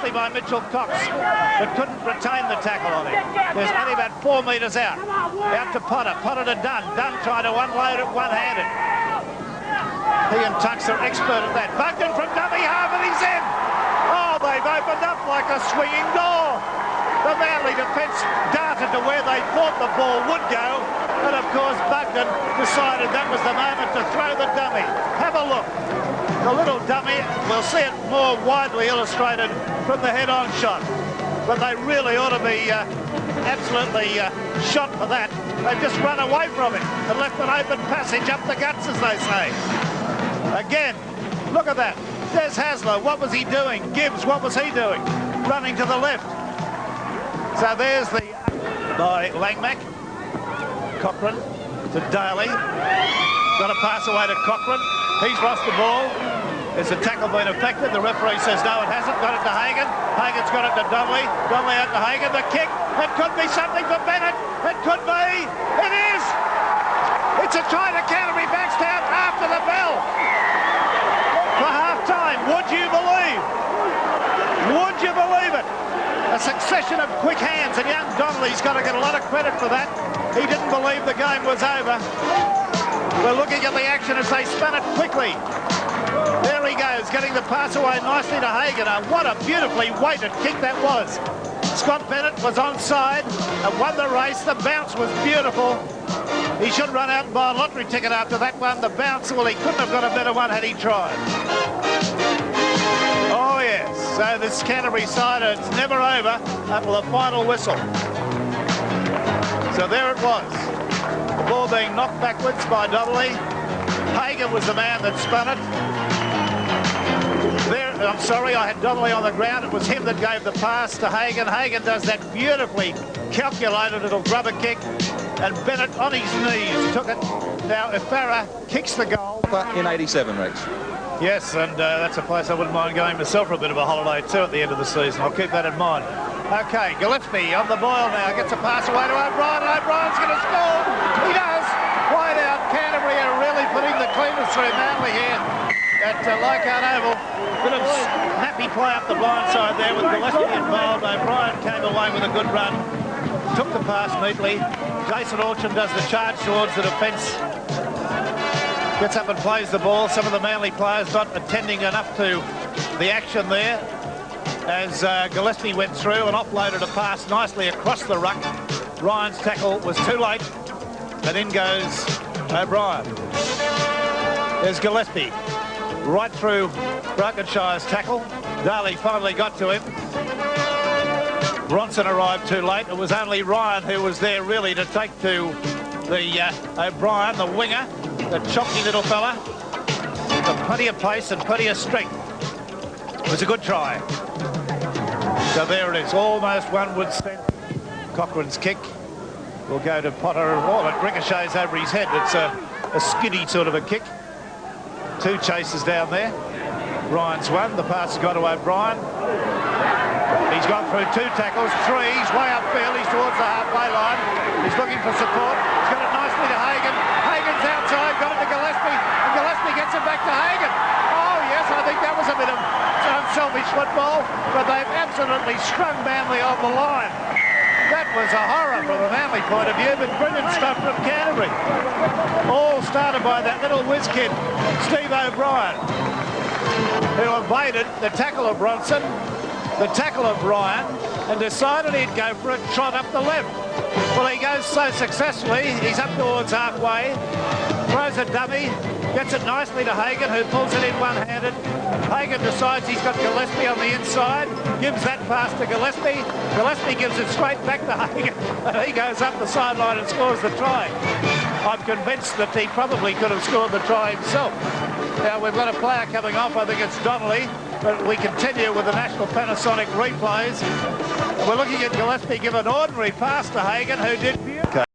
nicely by Mitchell Cox, but couldn't retain the tackle on him. There's only about 4 metres out. Out to Potter. Potter to Dunn. Dunn trying to unload it one-handed. He and Tux are expert at that. Budgen from dummy half and he's in. Oh, they've opened up like a swinging door. The Manly defence darted to where they thought the ball would go. And of course, Budgen decided that was the moment to throw the dummy. Have a look. The little dummy, we'll see it more widely illustrated from the head-on shot. But they really ought to be absolutely shot for that. They've just run away from it and left an open passage up the guts, as they say. Again, look at that. There's Hasler. What was he doing? Gibbs, what was he doing? Running to the left. So there's the by Langmack. Cochrane to Daly. Got a pass away to Cochrane. He's lost the ball. Has the tackle been effective? The referee says no, it hasn't. Got it to Hagan. Hagan's got it to Donnelly. Donnelly out to Hagan. The kick. It could be something for Bennett. It could be. It is. It's a try to Canterbury-Bankstown after the bell. For half-time. Would you believe? Would you believe it? A succession of quick hands, and young Donnelly's got to get a lot of credit for that. He didn't believe the game was over. We're looking at the action as they spun it quickly. There he goes, getting the pass away nicely to Hagan. What a beautifully weighted kick that was. Scott Bennett was onside and won the race. The bounce was beautiful. He should run out and buy a lottery ticket after that one. The bounce, well, he couldn't have got a better one had he tried. Oh, yes. So this Canterbury side, it's never over until the final whistle. So there it was. The ball being knocked backwards by Donnelly. Hagan was the man that spun it. There, I'm sorry, I had Donnelly on the ground. It was him that gave the pass to Hagan. Hagan does that beautifully calculated little grubber kick. And Bennett on his knees took it. Now, if Farah kicks the goal... In 87, Rex. Yes, and that's a place I wouldn't mind going myself for a bit of a holiday too at the end of the season. I'll keep that in mind. OK, Gillespie on the boil now. Gets a pass away to O'Brien, and O'Brien's going to score. He does. Wide out. Canterbury are really putting the cleaners through Manly here at Leichhardt Oval. Bit of snappy play up the blind side there with Gillespie involved. O'Brien came away with a good run. Took the pass neatly. Jason Orchard does the charge towards the defence. Gets up and plays the ball. Some of the Manly players not attending enough to the action there as Gillespie went through and offloaded a pass nicely across the ruck. Ryan's tackle was too late, and in goes O'Brien. There's Gillespie right through Brockenshire's tackle. Daly finally got to him. Bronson arrived too late. It was only Ryan who was there really to take to the O'Brien, the winger. The choppy little fella, with plenty of pace and plenty of strength. It was a good try. So there it is, almost one would spend. Cochrane's kick will go to Potter. Oh, it ricochets over his head. It's a skinny sort of a kick. Two chases down there. Ryan's one. The pass has gone to O'Brien. He's gone through two tackles, three. He's way upfield. He's towards the halfway line. He's looking for support. He's got it nicely to Hagan. Hagan's outside, got it to Gillespie, and Gillespie gets it back to Hagan. Oh, yes, I think that was a bit of unselfish football, but they've absolutely strung Manly on the line. That was a horror from a Manly point of view, but brilliant stuff from Canterbury. All started by that little whiz kid, Steve O'Brien, who evaded the tackle of Bronson, the tackle of Ryan, and decided he'd go for a trot up the left. Well, he goes so successfully, he's up towards halfway, throws a dummy, gets it nicely to Hagan, who pulls it in one-handed. Hagan decides he's got Gillespie on the inside, gives that pass to Gillespie. Gillespie gives it straight back to Hagan, and he goes up the sideline and scores the try. I'm convinced that he probably could have scored the try himself. Now, we've got a player coming off, I think it's Donnelly, but we continue with the National Panasonic replays. We're looking at Gillespie give an ordinary pass to Hagan, who did